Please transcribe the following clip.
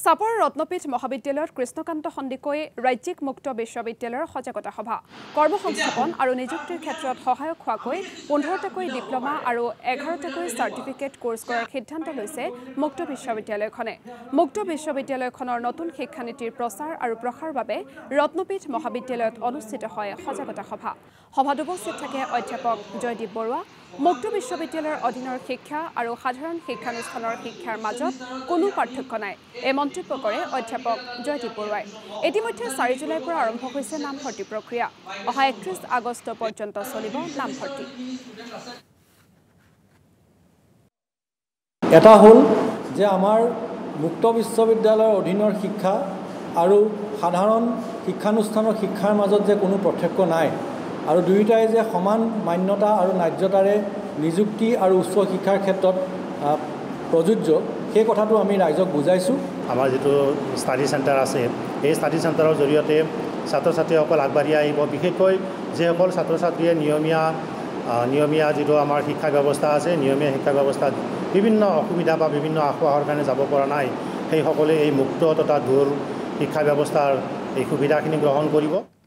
চাপৰ ৰত্নপীঠ মহাবিদ্যালয়ত কৃষ্ণকান্ত সন্দিকৈ ৰাজ্যিক মুক্ত বিশ্ববিদ্যালয়ৰ সজাগতা সভা কৰ্মসংস্থাপন আৰু নিযুক্তিৰ ক্ষেত্ৰত সহায়ক হোৱাকৈ 15টাকৈ ডিপ্ল'মা আৰু 11টাকৈ চাৰ্টিফিকেট কোৰ্চ কৰাৰ সিদ্ধান্ত লৈছে মুক্ত বিশ্ববিদ্যালয়খনে মুক্ত বিশ্ববিদ্যালয়খনৰ নতুন শিক্ষানীতিৰ প্ৰচাৰ আৰু প্ৰসাৰৰ বাবে ৰত্নপীঠ মহাবিদ্যালয়ত অনুষ্ঠিত হয় সজাগতা সভা সভাত উপস্থিত থাকে অধ্যাপক জয়দীপ বৰুৱা মুক্ত বিশ্ববিদ্যালয়ৰ অধীনৰ শিক্ষা আৰু সাধাৰণ শিক্ষানুষ্ঠানৰ শিক্ষাৰ মাজত কোনো পাৰ্থক্য নাই এই মন্তব্য কৰে অধ্যাপক জয়দীপ বৰুৱাই ইতিমধ্যে 4 জুলাইৰ পৰা আৰম্ভ হৈছে নামভৰ্তি প্ৰক্ৰিয়া অহা 31 আগষ্ট পৰ্যন্ত চলিব নামভৰ্তি এটা হল যে আমাৰ মুক্ত বিশ্ববিদ্যালয়ৰ অধীনৰ শিক্ষা আৰু সাধাৰণ শিক্ষানুষ্ঠানৰ শিক্ষাৰ মাজত যে কোনো পাৰ্থক্য নাই আৰু দুয়োটাই যে সমান মান্যতা আৰু ন্যায্যতাৰে নিযুক্তি আৰু উচ্চ শিক্ষাৰ ক্ষেত্ৰত প্ৰযোজ্য সেই কথাটো আমি ৰাইজক বুজাইছো আমাৰ যেটো ষ্টাডি চেণ্টাৰ আছে এই ষ্টাডি চেণ্টাৰৰ জৰিয়তে ছাত্ৰ ছাত্ৰীসকল আগবাঢ়ি আহিব বিশেষকৈ যেসকল ছাত্ৰ ছাত্ৰীয়ে নিয়মীয়া যেটো আমাৰ শিক্ষা ব্যৱস্থা আছে নিয়মীয়া শিক্ষা ব্যৱস্থাত বিভিন্ন অসুবিধা বা বিভিন্ন আসোঁৱাহৰ কাৰণে যাব পৰা নাই সেই সকলে এই মুক্ত তথা দূৰ শিক্ষা ব্যৱস্থাৰ এই সুবিধাখিনি গ্ৰহণ কৰিব